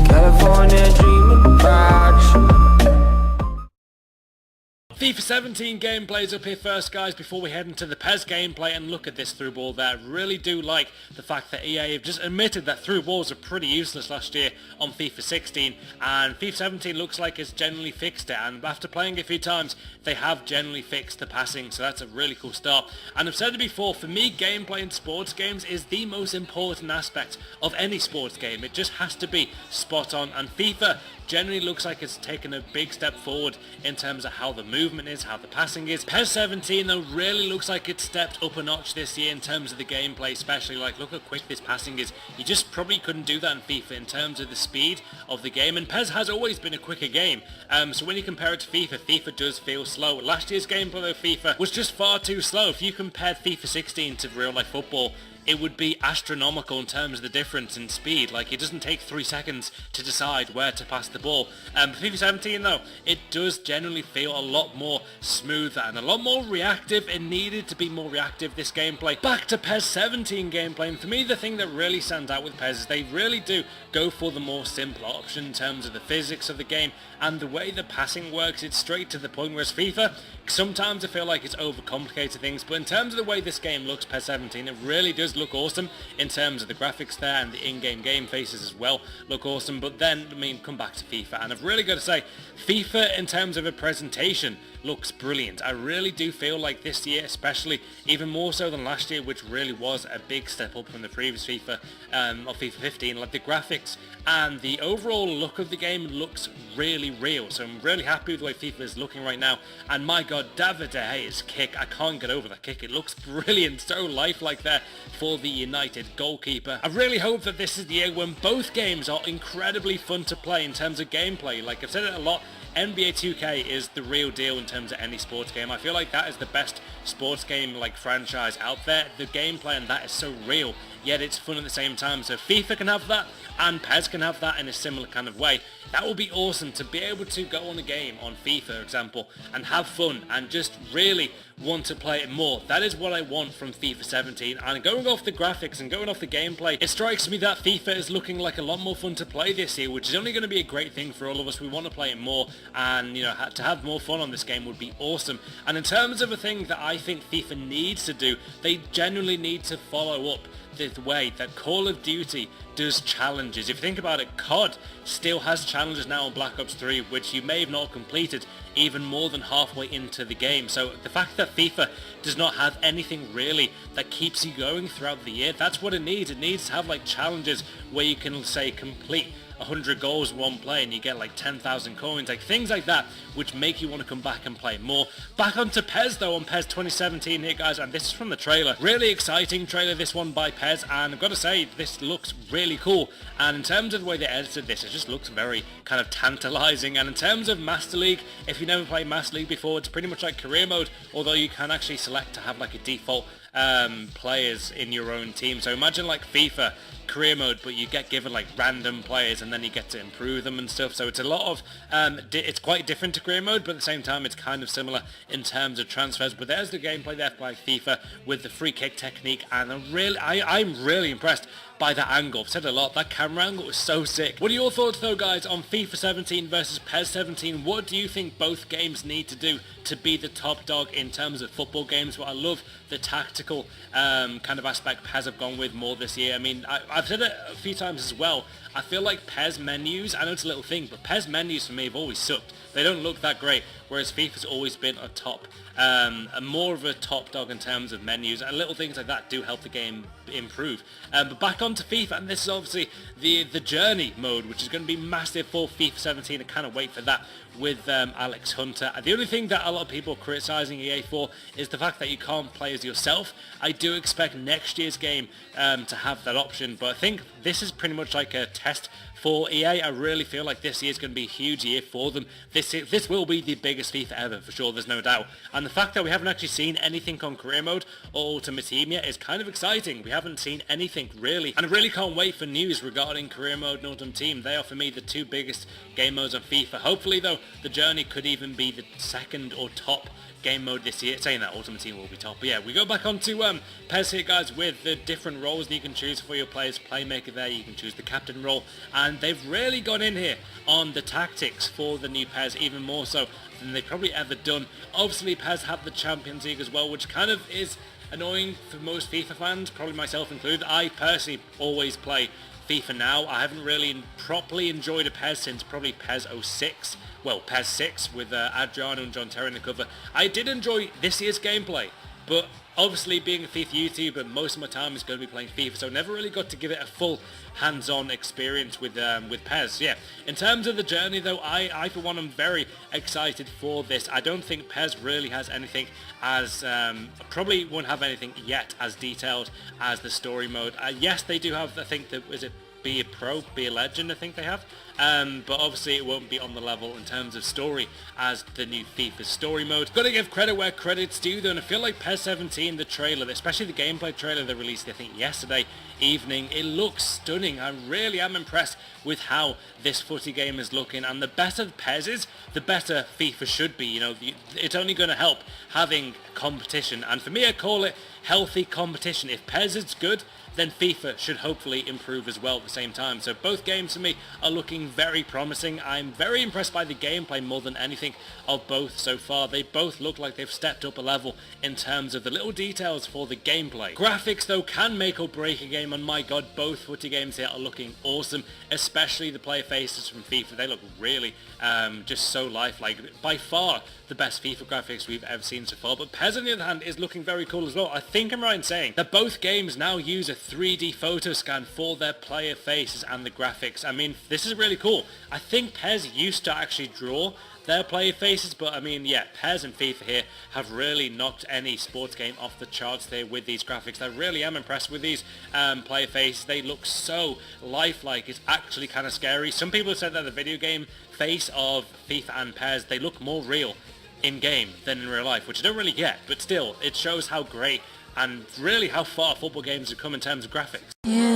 California dreaming about you. FIFA 17 gameplay is up here first, guys, before we head into the PES gameplay. And look at this through ball there. I really do like the fact that EA have just admitted that through balls are pretty useless last year on FIFA 16, and FIFA 17 looks like it's generally fixed it, and after playing it a few times they have generally fixed the passing, so that's a really cool start. And I've said it before, for me gameplay in sports games is the most important aspect of any sports game. It just has to be spot on, and FIFA generally looks like it's taken a big step forward in terms of how the movement is, how the passing is. PES 17 though really looks like it's stepped up a notch this year in terms of the gameplay, especially like look how quick this passing is. You just probably couldn't do that in FIFA in terms of the speed of the game, and PES has always been a quicker game, so when you compare it to FIFA, FIFA does feel slow. Last year's gameplay though, FIFA was just far too slow. If you compared FIFA 16 to real life football, it would be astronomical in terms of the difference in speed. Like, it doesn't take 3 seconds to decide where to pass the ball. FIFA 17 though, it does generally feel a lot more smoother and a lot more reactive. It needed to be more reactive, this gameplay. Back to PES 17 gameplay, and for me the thing that really stands out with PES is they really do go for the more simple option in terms of the physics of the game and the way the passing works. It's straight to the point, whereas FIFA, sometimes I feel like it's overcomplicated things, but in terms of the way this game looks, PES 17, it really does look awesome in terms of the graphics there, and the in-game game faces as well look awesome. But then, I mean, come back to FIFA, and I've really got to say, FIFA in terms of a presentation looks brilliant. I really do feel like this year, especially even more so than last year, which really was a big step up from the previous FIFA, or FIFA 15, like the graphics and the overall look of the game looks really real. So I'm really happy with the way FIFA is looking right now, and my god, David De Gea's kick, I can't get over that kick. It looks brilliant, so lifelike there for the United goalkeeper. I really hope that this is the year when both games are incredibly fun to play in terms of gameplay. Like I've said it a lot, NBA 2K is the real deal in terms of any sports game. I feel like that is the best sports game like franchise out there. The gameplay and that is so real, yet it's fun at the same time. So FIFA can have that, and PES can have that in a similar kind of way. That would be awesome to be able to go on a game on FIFA, for example, and have fun and just really want to play it more. That is what I want from FIFA 17. And going off the graphics and going off the gameplay, it strikes me that FIFA is looking like a lot more fun to play this year, which is only going to be a great thing for all of us. We want to play it more, and you know, to have more fun on this game would be awesome. And in terms of a thing that I think FIFA needs to do, they genuinely need to follow up the way that Call of Duty does challenges. If you think about it, COD still has challenges now on Black Ops 3, which you may have not completed even more than halfway into the game. So the fact that FIFA does not have anything really that keeps you going throughout the year, that's what it needs. It needs to have like challenges where you can say complete 100 goals in one play and you get like 10,000 coins, like things like that, which make you want to come back and play more. Back onto PES though, on PES 2017 here, guys, and this is from the trailer. Really exciting trailer, this one by PES, and I've got to say, this looks really cool. And in terms of the way they edited this, it just looks very kind of tantalizing. And in terms of Master League, if you never played Master League before, it's pretty much like career mode, although you can actually select to have like a default players in your own team. So imagine like FIFA career mode, but you get given like random players and then you get to improve them and stuff. So it's a lot of it's quite different to career mode, but at the same time it's kind of similar in terms of transfers. But there's the gameplay there by FIFA with the free kick technique, and I'm really impressed by that angle. I've said a lot, that camera angle is so sick. What are your thoughts though, guys, on FIFA 17 versus PES 17? What do you think both games need to do to be the top dog in terms of football games? Well, I love the tactical kind of aspect PES have gone with more this year. I mean, I've said it a few times as well, I feel like PES menus, I know it's a little thing, but PES menus for me have always sucked. They don't look that great, whereas FIFA's always been a top, more of a top dog in terms of menus, and little things like that do help the game improve. But back onto FIFA, and this is obviously the journey mode, which is going to be massive for FIFA 17. I kind of wait for that with Alex Hunter. The only thing that a lot of people are criticising EA for is the fact that you can't play as yourself. I do expect next year's game to have that option, but I think this is pretty much like a test for EA. I really feel like this year is going to be a huge year for them. This will be the biggest FIFA ever, for sure, there's no doubt. And the fact that we haven't actually seen anything on career mode or Ultimate Team yet is kind of exciting. We haven't seen anything, really. And I really can't wait for news regarding career mode and Ultimate Team. They are, for me, the two biggest game modes on FIFA. Hopefully, though, the journey could even be the second or top game mode this year. Saying that, Ultimate Team will be top. But yeah, we go back onto PES here, guys, with the different roles that you can choose for your players. Playmaker there, you can choose the captain role. And they've really gone in here on the tactics for the new PES, even more so than they've probably ever done. Obviously, PES have the Champions League as well, which kind of is annoying for most FIFA fans, probably myself included. I personally always play FIFA now. I haven't really properly enjoyed a PES since probably PES 06. Well, PES 6 with Adriano and John Terry in the cover. I did enjoy this year's gameplay, but obviously being a FIFA YouTuber, most of my time is going to be playing FIFA, so I never really got to give it a full hands-on experience with PES. Yeah, in terms of the journey though, I for one am very excited for this. I don't think PES really has anything as, probably won't have anything yet as detailed as the story mode. Yes, they do have, I think, is it Be a Pro, Be a Legend, I think they have. But obviously it won't be on the level in terms of story as the new FIFA story mode. Gotta give credit where credit's due though, and I feel like PES 17, the trailer, especially the gameplay trailer they released I think yesterday evening, it looks stunning. I really am impressed with how this footy game is looking, and the better PES is, the better FIFA should be. You know, it's only going to help having competition, and for me I call it healthy competition. If PES is good, then FIFA should hopefully improve as well at the same time. So both games for me are looking very promising. I'm very impressed by the gameplay more than anything of both so far. They both look like they've stepped up a level in terms of the little details for the gameplay. Graphics though can make or break a game, and my god, both footy games here are looking awesome, especially the player faces from FIFA. They look really just so lifelike. By far the best FIFA graphics we've ever seen so far, but PES on the other hand is looking very cool as well. I think I'm right in saying that both games now use a 3D photo scan for their player faces and the graphics. I mean, this is really cool. I think PES used to actually draw their player faces, but I mean, yeah, PES and FIFA here have really knocked any sports game off the charts there with these graphics. I really am impressed with these player faces. They look so lifelike, it's actually kind of scary. Some people have said that the video game face of FIFA and PES, they look more real in-game than in real life, which I don't really get, but still, it shows how great and really how far football games have come in terms of graphics. Yeah.